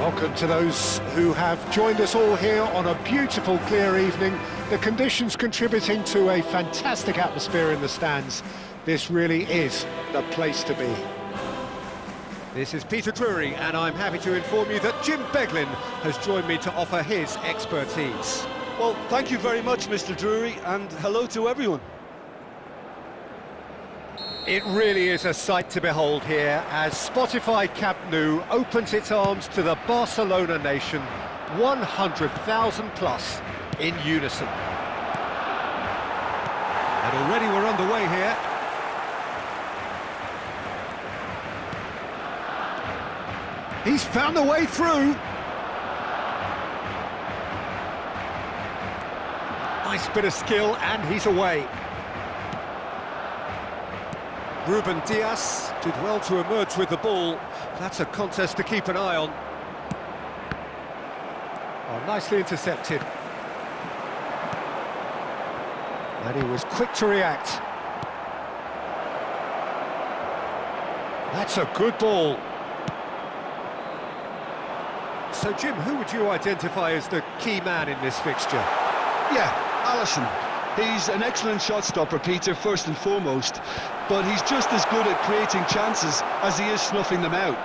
Welcome to those who have joined us all here on a beautiful, clear evening. The conditions contributing to a fantastic atmosphere in the stands. This really is the place to be. This is Peter Drury, and I'm happy to inform you that Jim Beglin has joined me to offer his expertise. Well, thank you very much, Mr. Drury, and hello to everyone. It really is a sight to behold here as Spotify Camp Nou opens its arms to the Barcelona nation, 100,000 plus in unison. And already we're underway here. He's found a way through. Nice bit of skill and he's away. Ruben Dias did well to emerge with the ball. That's a contest to keep an eye on. Oh, nicely intercepted. And he was quick to react. That's a good ball. So, Jim, who would you identify as the key man in this fixture? Yeah, Alisson. He's an excellent shot stopper, Peter, first and foremost, but he's just as good at creating chances as he is snuffing them out.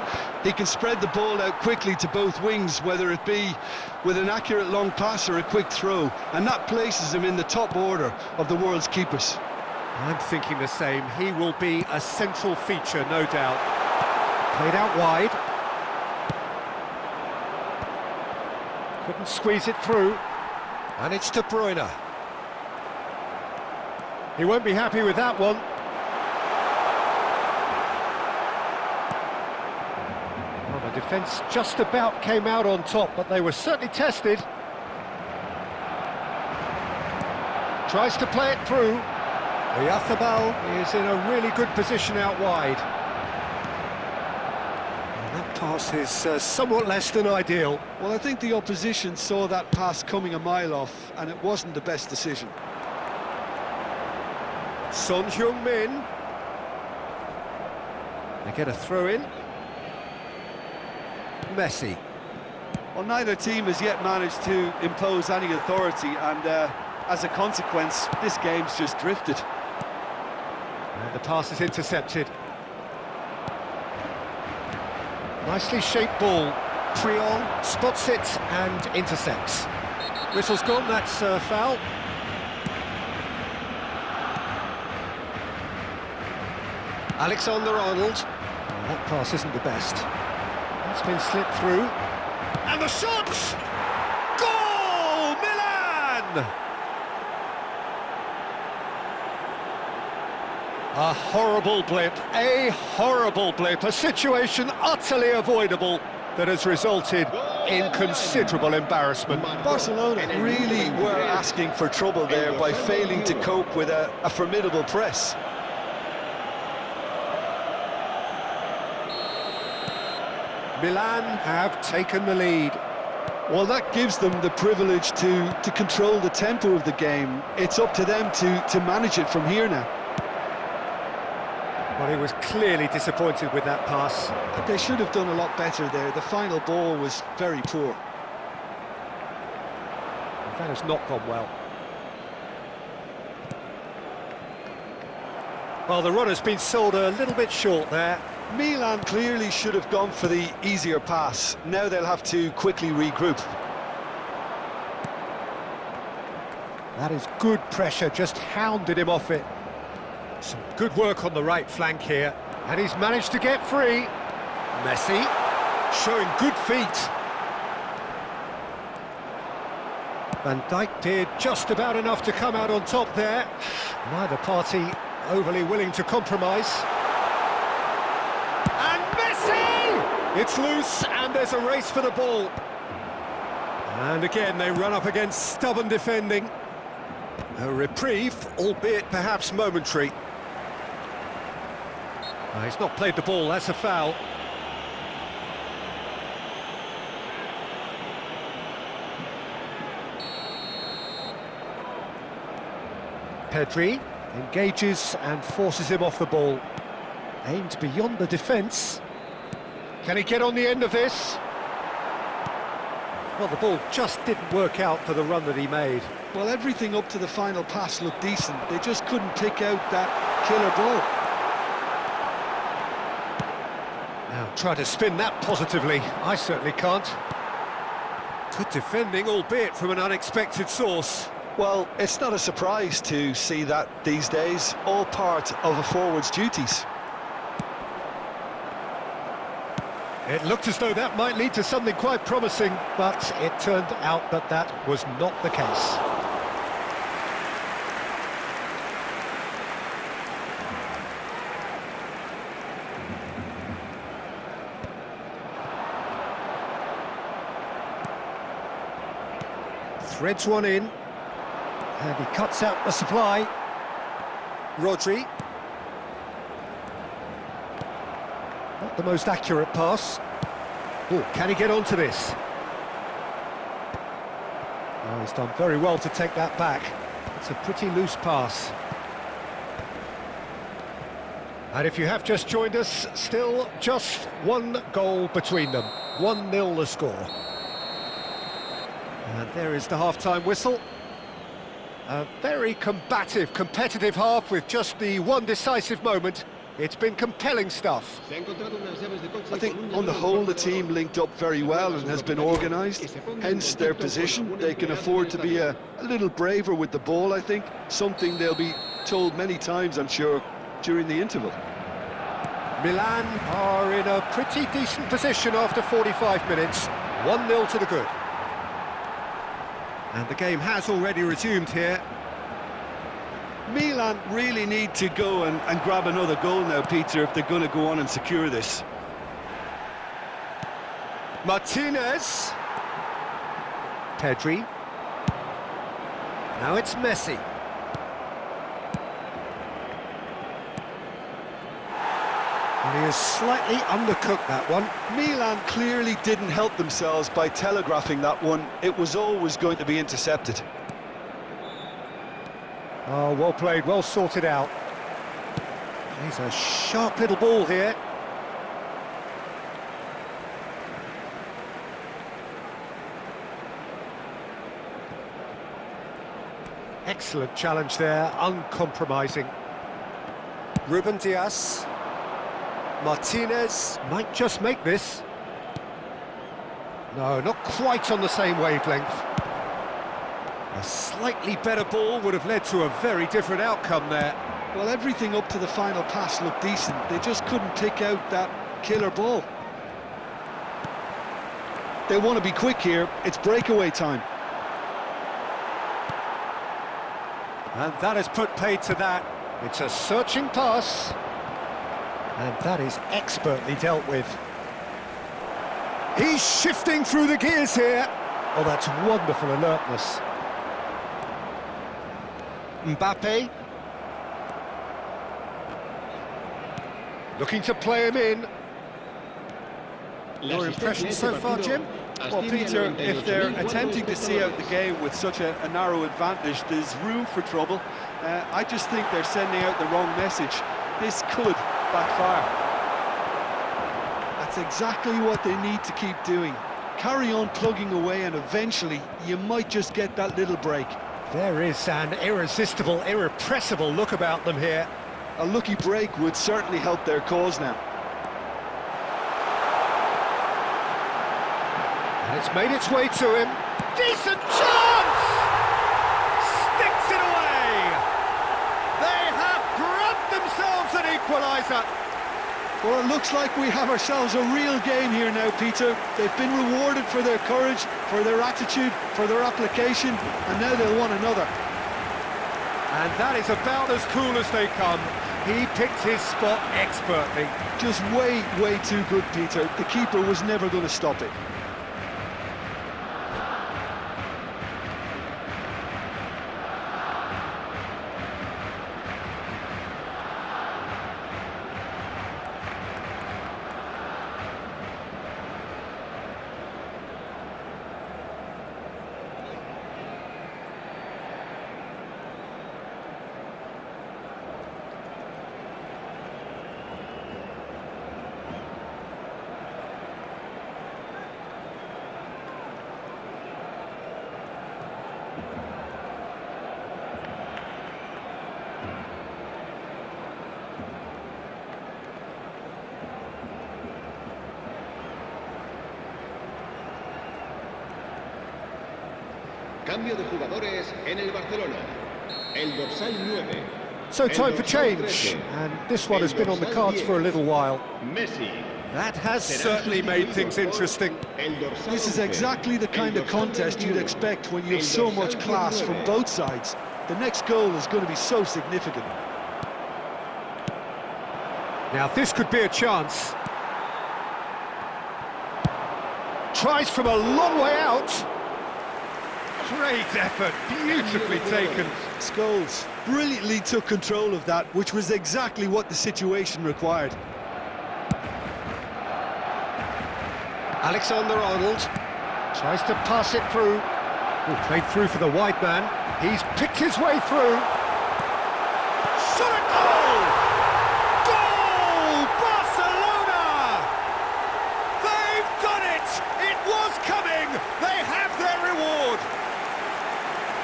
He can spread the ball out quickly to both wings, whether it be with an accurate long pass or a quick throw, and that places him in the top order of the world's keepers. I'm thinking the same. He will be a central feature, no doubt. Played out wide. Couldn't squeeze it through. And it's De Bruyne. He won't be happy with that one. Well, the defence just about came out on top, but they were certainly tested. Tries to play it through. Oyarzabal is in a really good position out wide. And that pass is somewhat less than ideal. Well, I think the opposition saw that pass coming a mile off, and it wasn't the best decision. Son Heung-min. They get a throw-in. Messi. Well, neither team has yet managed to impose any authority, and as a consequence, this game's just drifted. And the pass is intercepted. Nicely shaped ball. Triol spots it and intercepts. Whistle's gone, that's a foul. Alexander-Arnold. Oh, that pass isn't the best. That's been slipped through. And the shot! Goal! Milan! A horrible blip, a situation utterly avoidable that has resulted in considerable embarrassment. Barcelona really were asking for trouble there by failing to cope with a formidable press. Milan have taken the lead. Well, that gives them the privilege to control the tempo of the game. It's up to them to manage it from here now. Well, he was clearly disappointed with that pass. But they should have done a lot better there. The final ball was very poor. That has not gone well. Well, the run has been sold a little bit short there. Milan clearly should have gone for the easier pass. Now they'll have to quickly regroup. That is good pressure, just hounded him off it. Some good work on the right flank here. And he's managed to get free. Messi, showing good feet. Van Dijk did just about enough to come out on top there. Neither party overly willing to compromise. And Messi! It's loose and there's a race for the ball. And again they run up against stubborn defending. A reprieve, albeit perhaps momentary. He's not played the ball, that's a foul. Pedri engages and forces him off the ball. Aimed beyond the defence. Can he get on the end of this? Well, the ball just didn't work out for the run that he made. Well, everything up to the final pass looked decent. They just couldn't pick out that killer ball. Now, try to spin that positively. I certainly can't. Good defending, albeit from an unexpected source. Well, it's not a surprise to see that these days, all part of a forward's duties. It looked as though that might lead to something quite promising, but it turned out that that was not the case. Threads one in, and he cuts out the supply. Rodri. Not the most accurate pass. Oh, can he get onto this? Oh, he's done very well to take that back. It's a pretty loose pass. And if you have just joined us, still just one goal between them. 1-0 the score. And there is the half-time whistle. A very combative, competitive half with just the one decisive moment. It's been compelling stuff. I think on the whole the team linked up very well and has been organised, hence their position. They can afford to be a little braver with the ball, I think, something they'll be told many times, I'm sure, during the interval. Milan are in a pretty decent position after 45 minutes. 1-0 to the good. And the game has already resumed here. Milan really need to go and grab another goal now, Peter, if they're going to go on and secure this. Martinez. Pedri. Now it's Messi. And he has slightly undercooked that one. Milan clearly didn't help themselves by telegraphing that one. It was always going to be intercepted. Oh, well played, well sorted out. He's a sharp little ball here. Excellent challenge there, uncompromising. Ruben Dias. Martinez might just make this. No, not quite on the same wavelength. A slightly better ball would have led to a very different outcome there. Well, everything up to the final pass looked decent. They just couldn't pick out that killer ball. They want to be quick here. It's breakaway time. And that has put paid to that. It's a searching pass. And that is expertly dealt with. He's shifting through the gears here. Oh, that's wonderful alertness. Mbappe. Looking to play him in. Your impression so far, Jim? Well, Peter, if they're attempting to see out the game with such a narrow advantage, there's room for trouble. I just think they're sending out the wrong message. This could backfire. That's exactly what they need to keep doing. Carry on plugging away and eventually you might just get that little break. There is an irresistible, irrepressible look about them here. A lucky break would certainly help their cause now. And it's made its way to him. Decent chance! Sticks it away! They have grabbed themselves an equaliser. Well, it looks like we have ourselves a real game here now, Peter. They've been rewarded for their courage, for their attitude, for their application, and now they'll want another. And that is about as cool as they come. He picked his spot expertly. Just way, way too good, Peter. The keeper was never going to stop it. Cambio de jugadores en el Barcelona. El dorsal 9. So time for change, and this one has been on the cards for a little while. Messi. That has certainly made things interesting. This is exactly the kind of contest you'd expect when you have so much class from both sides. The next goal is going to be so significant. Now this could be a chance. Tries from a long way out. Great effort, beautifully taken. Scholes brilliantly took control of that, which was exactly what the situation required. Alexander-Arnold tries to pass it through. Oh, played through for the wide man. He's picked his way through. Shot a goal! Goal! Barcelona! They've done it! It was coming! They have their reward!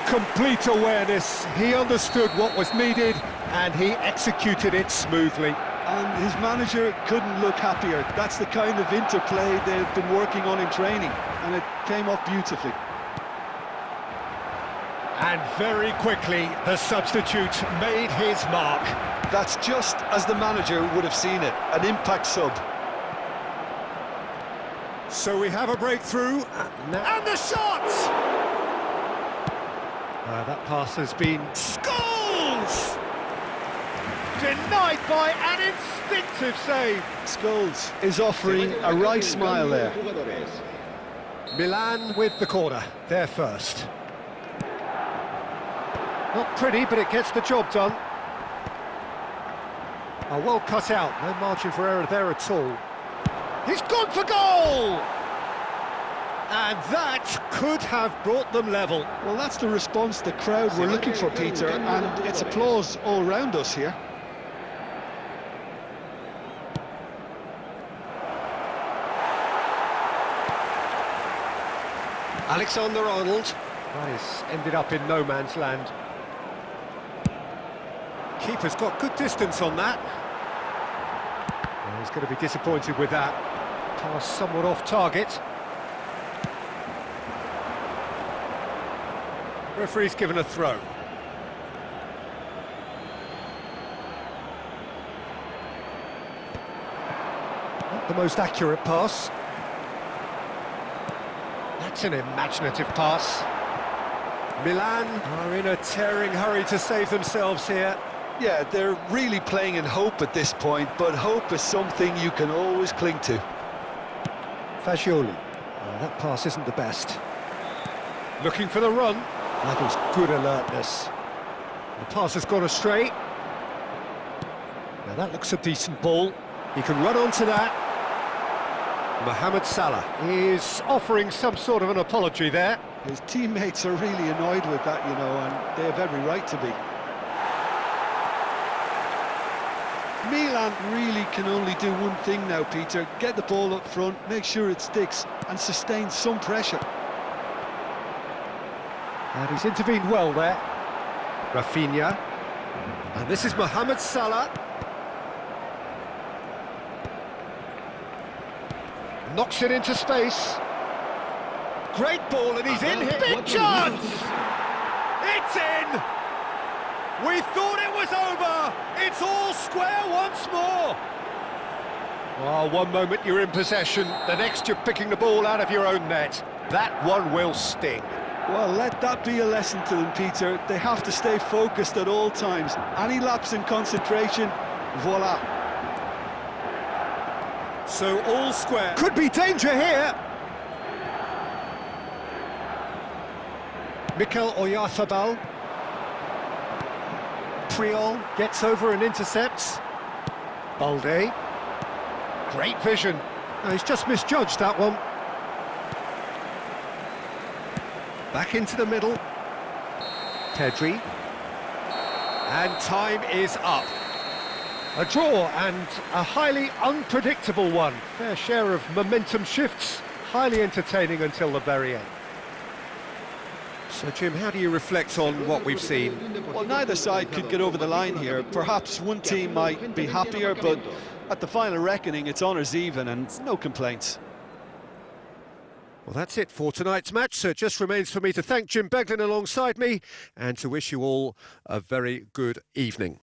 Complete awareness. He understood what was needed and he executed it smoothly. And his manager couldn't look happier. That's the kind of interplay they've been working on in training, and it came off beautifully. And very quickly, the substitute made his mark. That's just as the manager would have seen it, an impact sub. So we have a breakthrough, and the shot! That pass has been Scholes! Denied by an instinctive save. Scholes is offering a right smile there. Milan with the corner, they're first. Not pretty, but it gets the job done. Oh, well cut out, no margin for error there at all. He's gone for goal! And that could have brought them level. Well, that's the response the crowd were looking for, Peter, and it's applause all round us here. Alexander-Arnold. That is ended up in no man's land. Keeper's got good distance on that. Well, he's going to be disappointed with that. Pass somewhat off target. Referee's given a throw. Not the most accurate pass. That's an imaginative pass. Milan are in a tearing hurry to save themselves here. Yeah, they're really playing in hope at this point, but hope is something you can always cling to. Fagioli. That pass isn't the best. Looking for the run. That was good alertness. The pass has gone astray. Now that looks a decent ball. He can run onto that. Mohamed Salah is offering some sort of an apology there. His teammates are really annoyed with that, you know, and they have every right to be. Milan really can only do one thing now, Peter. Get the ball up front, make sure it sticks, and sustain some pressure. And he's intervened well there. Rafinha. And this is Mohamed Salah. Knocks it into space. Great ball, and he's in here. Big chance! It's in! We thought it was over! It's all square once more! Well, one moment you're in possession, the next you're picking the ball out of your own net. That one will sting. Well, let that be a lesson to them, Peter. They have to stay focused at all times. Any lapse in concentration, voila. So all square. Could be danger here. Mikel Oyarzabal. Priol gets over and intercepts. Balde. Great vision. No, he's just misjudged that one. Back into the middle. Pedri. And time is up. A draw and a highly unpredictable one. Fair share of momentum shifts. Highly entertaining until the very end. So, Jim, how do you reflect on what we've seen? Well, neither side could get over the line here. Perhaps one team might be happier, but at the final reckoning, it's honours even and no complaints. Well, that's it for tonight's match, so it just remains for me to thank Jim Beglin alongside me and to wish you all a very good evening.